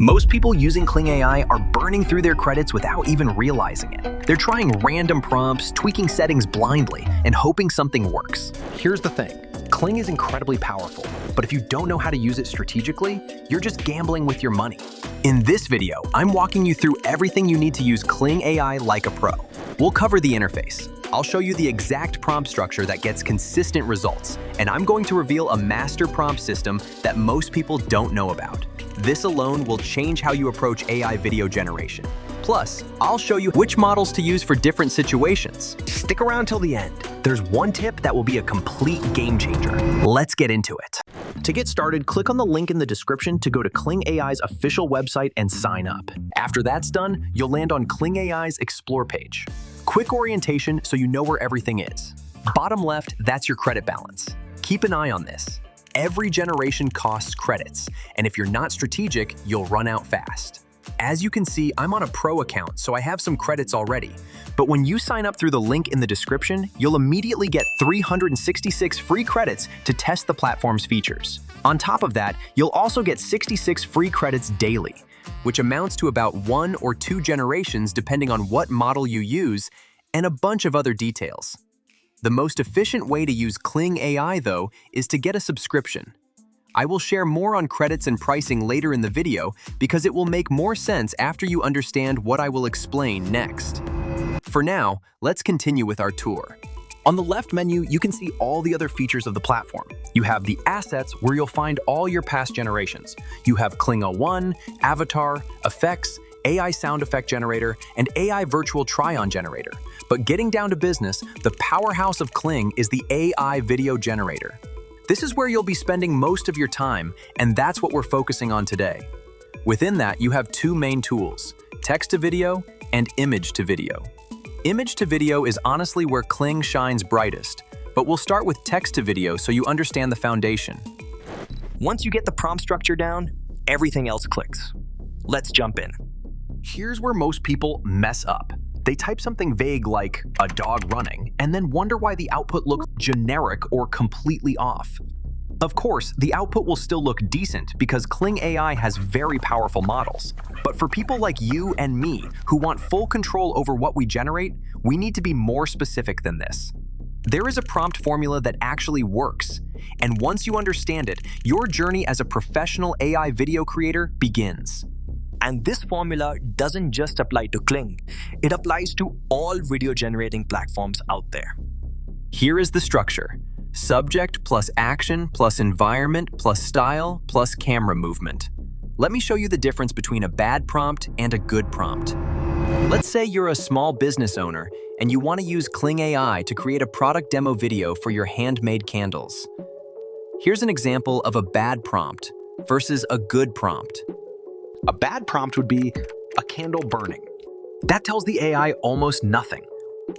Most people using Kling AI are burning through their credits without even realizing it. They're trying random prompts, tweaking settings blindly, and hoping something works. Here's the thing. Kling is incredibly powerful, but if you don't know how to use it strategically, you're just gambling with your money. In this video, I'm walking you through everything you need to use Kling AI like a pro. We'll cover the interface. I'll show you the exact prompt structure that gets consistent results, and I'm going to reveal a master prompt system that most people don't know about. This alone will change how you approach AI video generation. Plus, I'll show you which models to use for different situations. Stick around till the end. There's one tip that will be a complete game changer. Let's get into it. To get started, click on the link in the description to go to Kling AI's official website and sign up. After that's done, you'll land on Kling AI's Explore page. Quick orientation so you know where everything is. Bottom left, that's your credit balance. Keep an eye on this. Every generation costs credits, and if you're not strategic, you'll run out fast. As you can see, I'm on a pro account, so I have some credits already. But when you sign up through the link in the description, you'll immediately get 366 free credits to test the platform's features. On top of that, you'll also get 66 free credits daily, which amounts to about 1 or 2 generations depending on what model you use, and a bunch of other details. The most efficient way to use Kling AI, though, is to get a subscription. I will share more on credits and pricing later in the video because it will make more sense after you understand what I will explain next. For now, let's continue with our tour. On the left menu, you can see all the other features of the platform. You have the assets where you'll find all your past generations. You have Kling 01, Avatar, Effects, AI Sound Effect Generator, and AI Virtual Try-On Generator. But getting down to business, the powerhouse of Kling is the AI Video Generator. This is where you'll be spending most of your time, and that's what we're focusing on today. Within that, you have 2 main tools, text-to-video and image-to-video. Image-to-video is honestly where Kling shines brightest, but we'll start with text-to-video so you understand the foundation. Once you get the prompt structure down, everything else clicks. Let's jump in. Here's where most people mess up. They type something vague like a dog running and then wonder why the output looks generic or completely off. Of course, the output will still look decent because Kling AI has very powerful models. But for people like you and me who want full control over what we generate, we need to be more specific than this. There is a prompt formula that actually works, and once you understand it, your journey as a professional AI video creator begins. And this formula doesn't just apply to Kling, it applies to all video generating platforms out there. Here is the structure. Subject plus action plus environment plus style plus camera movement. Let me show you the difference between a bad prompt and a good prompt. Let's say you're a small business owner and you want to use Kling AI to create a product demo video for your handmade candles. Here's an example of a bad prompt versus a good prompt. A bad prompt would be a candle burning. That tells the AI almost nothing.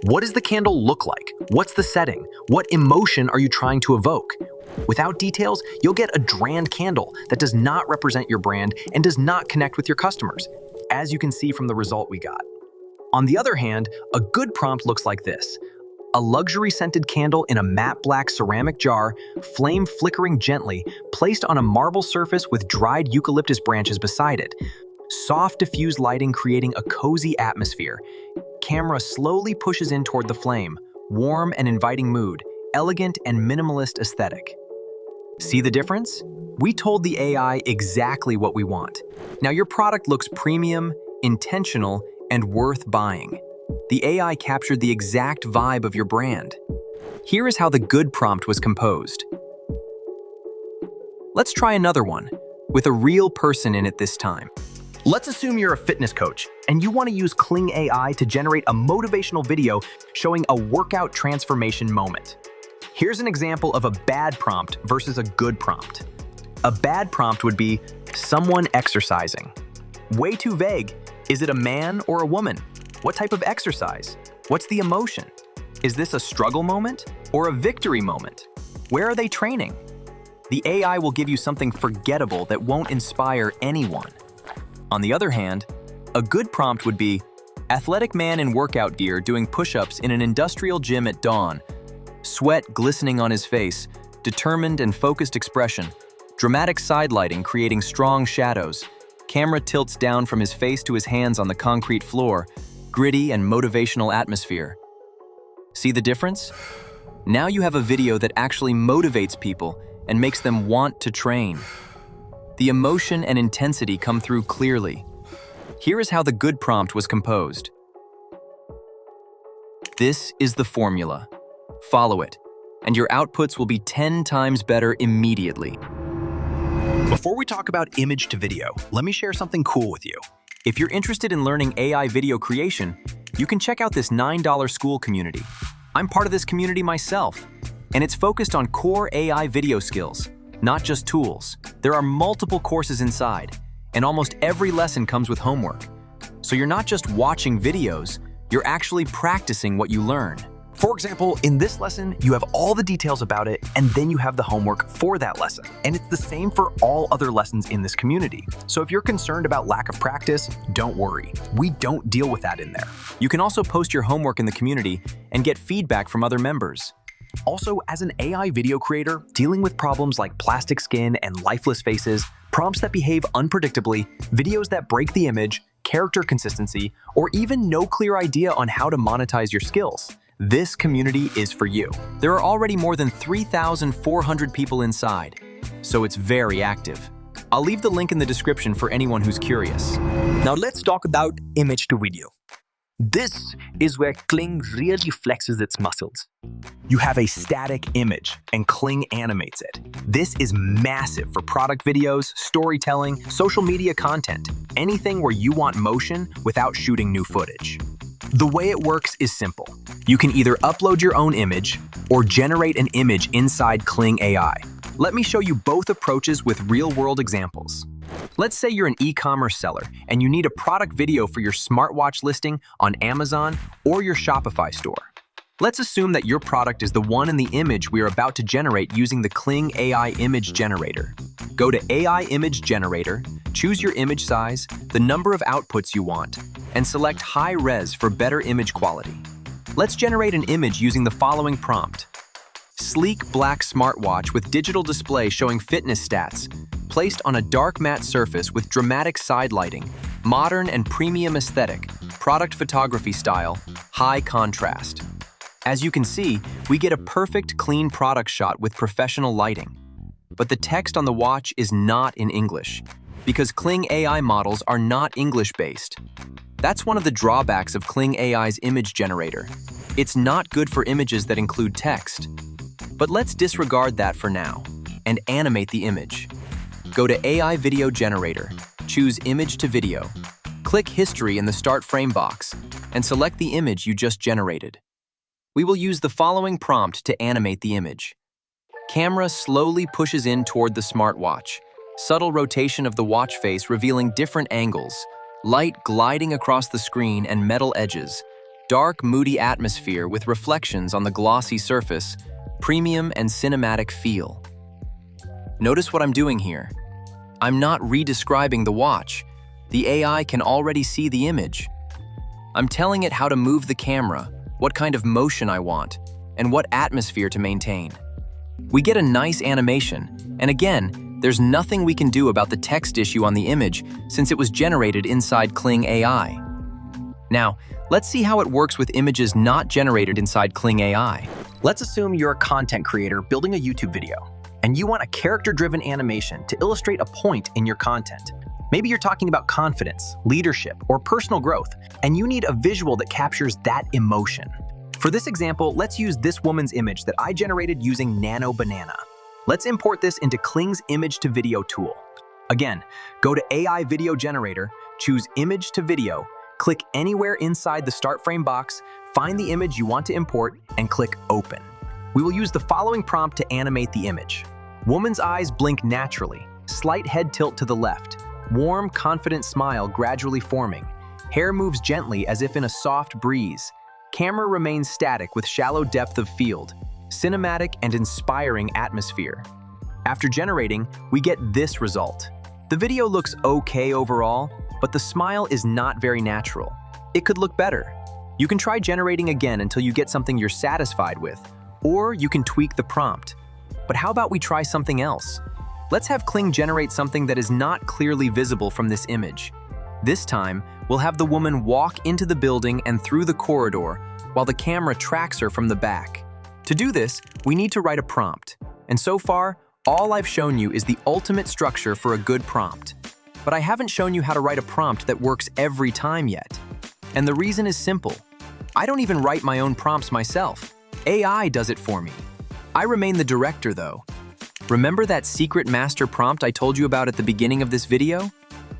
What does the candle look like? What's the setting? What emotion are you trying to evoke? Without details, you'll get a drab candle that does not represent your brand and does not connect with your customers, as you can see from the result we got. On the other hand, a good prompt looks like this. A luxury scented candle in a matte black ceramic jar, flame flickering gently, placed on a marble surface with dried eucalyptus branches beside it. Soft diffused lighting creating a cozy atmosphere. Camera slowly pushes in toward the flame, warm and inviting mood, elegant and minimalist aesthetic. See the difference? We told the AI exactly what we want. Now your product looks premium, intentional, and worth buying. The AI captured the exact vibe of your brand. Here is how the good prompt was composed. Let's try another one, with a real person in it this time. Let's assume you're a fitness coach, and you want to use Kling AI to generate a motivational video showing a workout transformation moment. Here's an example of a bad prompt versus a good prompt. A bad prompt would be, someone exercising. Way too vague. Is it a man or a woman? What type of exercise? What's the emotion? Is this a struggle moment or a victory moment? Where are they training? The AI will give you something forgettable that won't inspire anyone. On the other hand, a good prompt would be, athletic man in workout gear doing push-ups in an industrial gym at dawn, sweat glistening on his face, determined and focused expression, dramatic side lighting creating strong shadows, camera tilts down from his face to his hands on the concrete floor, gritty and motivational atmosphere. See the difference? Now you have a video that actually motivates people and makes them want to train. The emotion and intensity come through clearly. Here is how the good prompt was composed. This is the formula. Follow it, and your outputs will be 10 times better immediately. Before we talk about image to video, let me share something cool with you. If you're interested in learning AI video creation, you can check out this $9 school community. I'm part of this community myself, and it's focused on core AI video skills, not just tools. There are multiple courses inside, and almost every lesson comes with homework. So you're not just watching videos, you're actually practicing what you learn. For example, in this lesson, you have all the details about it, and then you have the homework for that lesson. And it's the same for all other lessons in this community. So if you're concerned about lack of practice, don't worry. We don't deal with that in there. You can also post your homework in the community and get feedback from other members. Also, as an AI video creator, dealing with problems like plastic skin and lifeless faces, prompts that behave unpredictably, videos that break the image, character consistency, or even no clear idea on how to monetize your skills, this community is for you. There are already more than 3,400 people inside, so it's very active. I'll leave the link in the description for anyone who's curious. Now let's talk about image to video. This is where Kling really flexes its muscles. You have a static image, and Kling animates it. This is massive for product videos, storytelling, social media content, anything where you want motion without shooting new footage. The way it works is simple. You can either upload your own image or generate an image inside Kling AI. Let me show you both approaches with real-world examples. Let's say you're an e-commerce seller and you need a product video for your smartwatch listing on Amazon or your Shopify store. Let's assume that your product is the one in the image we are about to generate using the Kling AI image generator. Go to AI Image Generator, choose your image size, the number of outputs you want, and select High Res for better image quality. Let's generate an image using the following prompt. Sleek black smartwatch with digital display showing fitness stats, placed on a dark matte surface with dramatic side lighting, modern and premium aesthetic, product photography style, high contrast. As you can see, we get a perfect clean product shot with professional lighting. But the text on the watch is not in English, because Kling AI models are not English-based. That's one of the drawbacks of Kling AI's image generator. It's not good for images that include text. But let's disregard that for now, and animate the image. Go to AI Video Generator, choose Image to Video, click History in the Start Frame box, and select the image you just generated. We will use the following prompt to animate the image. Camera slowly pushes in toward the smartwatch, subtle rotation of the watch face revealing different angles, light gliding across the screen and metal edges, dark, moody atmosphere with reflections on the glossy surface, premium and cinematic feel. Notice what I'm doing here. I'm not re-describing the watch. The AI can already see the image. I'm telling it how to move the camera, what kind of motion I want, and what atmosphere to maintain. We get a nice animation, and again, there's nothing we can do about the text issue on the image since it was generated inside Kling AI. Now, let's see how it works with images not generated inside Kling AI. Let's assume you're a content creator building a YouTube video, and you want a character-driven animation to illustrate a point in your content. Maybe you're talking about confidence, leadership, or personal growth, and you need a visual that captures that emotion. For this example, let's use this woman's image that I generated using Nano Banana. Let's import this into Kling's Image to Video tool. Again, go to AI Video Generator, choose Image to Video, click anywhere inside the Start Frame box, find the image you want to import, and click Open. We will use the following prompt to animate the image. Woman's eyes blink naturally, slight head tilt to the left, warm, confident smile gradually forming. Hair moves gently as if in a soft breeze. Camera remains static with shallow depth of field. Cinematic and inspiring atmosphere. After generating, we get this result. The video looks okay overall, but the smile is not very natural. It could look better. You can try generating again until you get something you're satisfied with, or you can tweak the prompt. But how about we try something else? Let's have Kling generate something that is not clearly visible from this image. This time, we'll have the woman walk into the building and through the corridor while the camera tracks her from the back. To do this, we need to write a prompt. And so far, all I've shown you is the ultimate structure for a good prompt. But I haven't shown you how to write a prompt that works every time yet. And the reason is simple. I don't even write my own prompts myself. AI does it for me. I remain the director though. Remember that secret master prompt I told you about at the beginning of this video?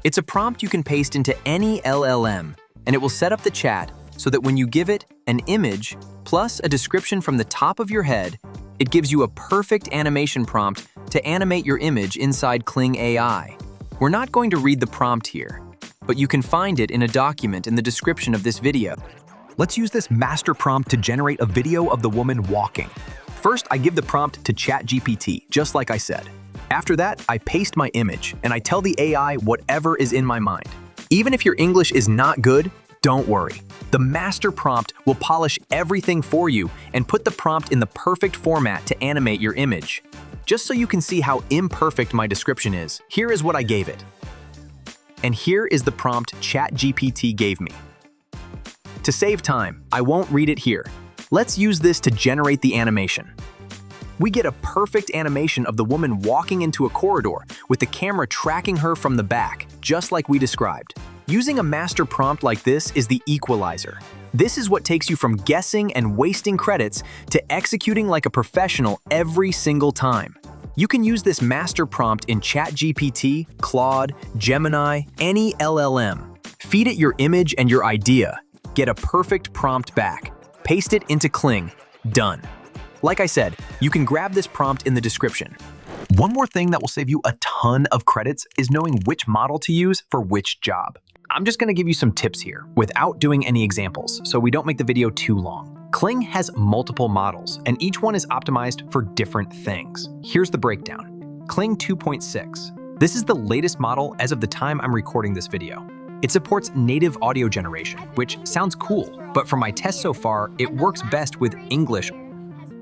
It's a prompt you can paste into any LLM, and it will set up the chat so that when you give it an image plus a description from the top of your head, it gives you a perfect animation prompt to animate your image inside Kling AI. We're not going to read the prompt here, but you can find it in a document in the description of this video. Let's use this master prompt to generate a video of the woman walking. First, I give the prompt to ChatGPT, just like I said. After that, I paste my image, and I tell the AI whatever is in my mind. Even if your English is not good, don't worry. The master prompt will polish everything for you and put the prompt in the perfect format to animate your image. Just so you can see how imperfect my description is, here is what I gave it. And here is the prompt ChatGPT gave me. To save time, I won't read it here. Let's use this to generate the animation. We get a perfect animation of the woman walking into a corridor with the camera tracking her from the back, just like we described. Using a master prompt like this is the equalizer. This is what takes you from guessing and wasting credits to executing like a professional every single time. You can use this master prompt in ChatGPT, Claude, Gemini, any LLM. Feed it your image and your idea. Get a perfect prompt back. Paste it into Kling. Done. Like I said, you can grab this prompt in the description. One more thing that will save you a ton of credits is knowing which model to use for which job. I'm just going to give you some tips here without doing any examples, so we don't make the video too long. Kling has multiple models, and each one is optimized for different things. Here's the breakdown. Kling 2.6. This is the latest model as of the time I'm recording this video. It supports native audio generation, which sounds cool, but from my tests so far, it works best with English.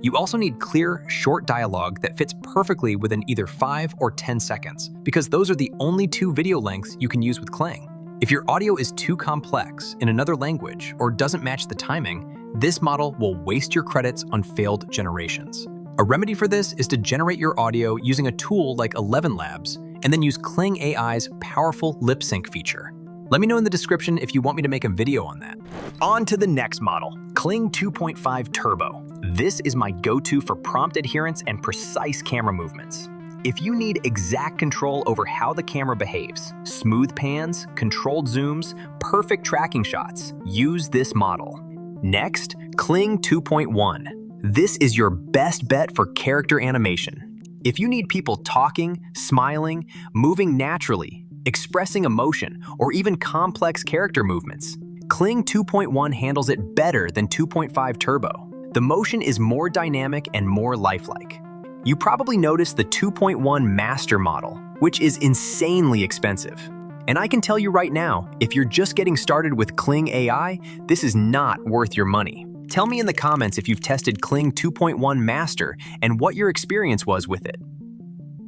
You also need clear, short dialogue that fits perfectly within either 5 or 10 seconds, because those are the only 2 video lengths you can use with Kling. If your audio is too complex in another language or doesn't match the timing, this model will waste your credits on failed generations. A remedy for this is to generate your audio using a tool like 11 Labs, and then use Kling AI's powerful lip sync feature. Let me know in the description if you want me to make a video on that. On to the next model, Kling 2.5 Turbo. This is my go-to for prompt adherence and precise camera movements. If you need exact control over how the camera behaves, smooth pans, controlled zooms, perfect tracking shots, use this model. Next, Kling 2.1. This is your best bet for character animation. If you need people talking, smiling, moving naturally, expressing emotion, or even complex character movements, Kling 2.1 handles it better than 2.5 Turbo. The motion is more dynamic and more lifelike. You probably noticed the 2.1 Master model, which is insanely expensive. And I can tell you right now, if you're just getting started with Kling AI, this is not worth your money. Tell me in the comments if you've tested Kling 2.1 Master and what your experience was with it.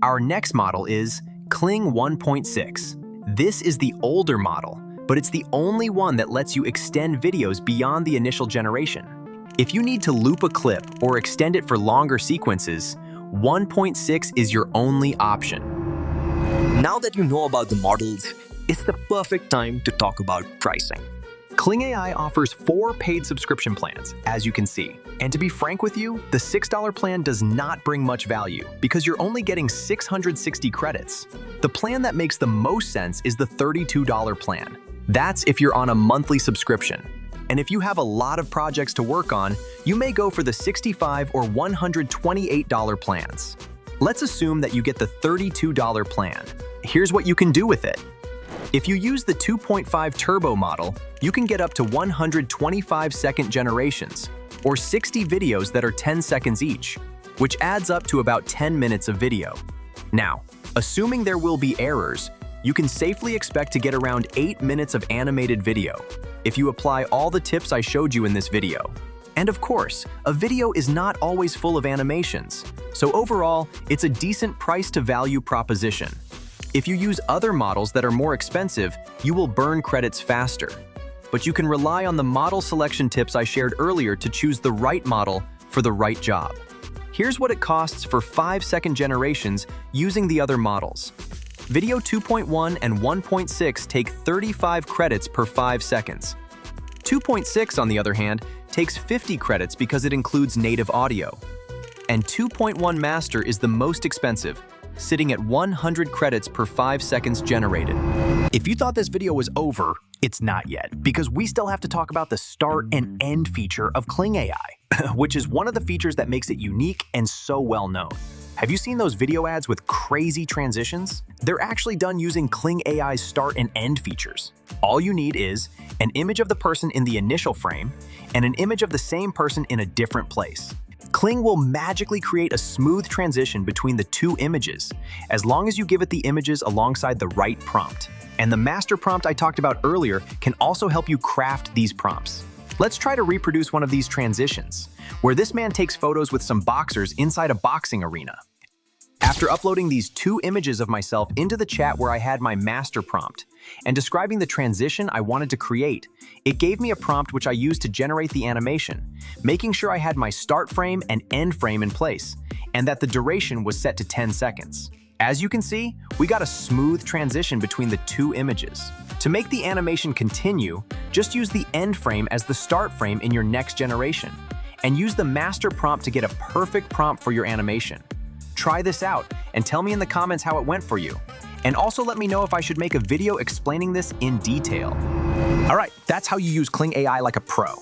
Our next model is Kling 1.6. This is the older model, but it's the only one that lets you extend videos beyond the initial generation. If you need to loop a clip or extend it for longer sequences, 1.6 is your only option. Now that you know about the models, it's the perfect time to talk about pricing. Kling AI offers 4 paid subscription plans, as you can see. And to be frank with you, the $6 plan does not bring much value because you're only getting 660 credits. The plan that makes the most sense is the $32 plan. That's if you're on a monthly subscription. And if you have a lot of projects to work on, you may go for the $65 or $128 plans. Let's assume that you get the $32 plan. Here's what you can do with it. If you use the 2.5 Turbo model, you can get up to 125-second generations, or 60 videos that are 10 seconds each, which adds up to about 10 minutes of video. Now, assuming there will be errors, you can safely expect to get around 8 minutes of animated video if you apply all the tips I showed you in this video. And of course, a video is not always full of animations. So overall, it's a decent price to value proposition. If you use other models that are more expensive, you will burn credits faster. But you can rely on the model selection tips I shared earlier to choose the right model for the right job. Here's what it costs for 5-second generations using the other models. Video 2.1 and 1.6 take 35 credits per 5 seconds. 2.6, on the other hand, takes 50 credits because it includes native audio. And 2.1 Master is the most expensive, sitting at 100 credits per 5 seconds generated. If you thought this video was over, it's not yet, because we still have to talk about the start and end feature of Kling AI, which is one of the features that makes it unique and so well known. Have you seen those video ads with crazy transitions? They're actually done using Kling AI's start and end features. All you need is an image of the person in the initial frame and an image of the same person in a different place. Kling will magically create a smooth transition between the two images, as long as you give it the images alongside the right prompt. And the master prompt I talked about earlier can also help you craft these prompts. Let's try to reproduce one of these transitions, where this man takes photos with some boxers inside a boxing arena. After uploading these 2 images of myself into the chat where I had my master prompt, and describing the transition I wanted to create, it gave me a prompt which I used to generate the animation, making sure I had my start frame and end frame in place, and that the duration was set to 10 seconds. As you can see, we got a smooth transition between the 2 images. To make the animation continue, just use the end frame as the start frame in your next generation, and use the master prompt to get a perfect prompt for your animation. Try this out and tell me in the comments how it went for you. And also let me know if I should make a video explaining this in detail. All right, that's how you use Kling AI like a pro.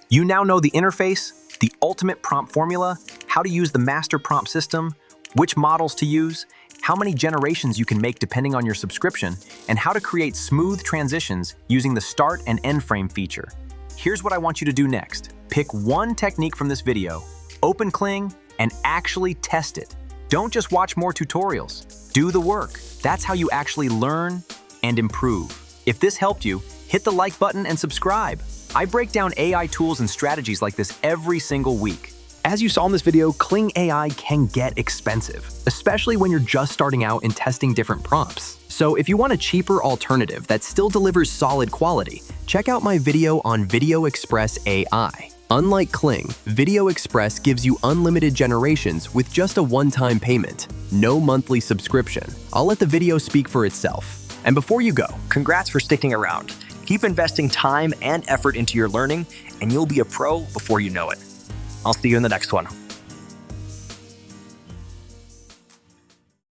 You now know the interface, the ultimate prompt formula, how to use the master prompt system, which models to use, how many generations you can make depending on your subscription, and how to create smooth transitions using the start and end frame feature. Here's what I want you to do next. Pick one technique from this video, open Kling, and actually test it. Don't just watch more tutorials. Do the work. That's how you actually learn and improve. If this helped you, hit the like button and subscribe. I break down AI tools and strategies like this every single week. As you saw in this video, Kling AI can get expensive, especially when you're just starting out and testing different prompts. So if you want a cheaper alternative that still delivers solid quality, check out my video on Video Express AI. Unlike Kling, Video Express gives you unlimited generations with just a one-time payment, no monthly subscription. I'll let the video speak for itself. And before you go, Congrats for sticking around. Keep investing time and effort into your learning, and you'll be a pro before you know it. I'll see you in the next one.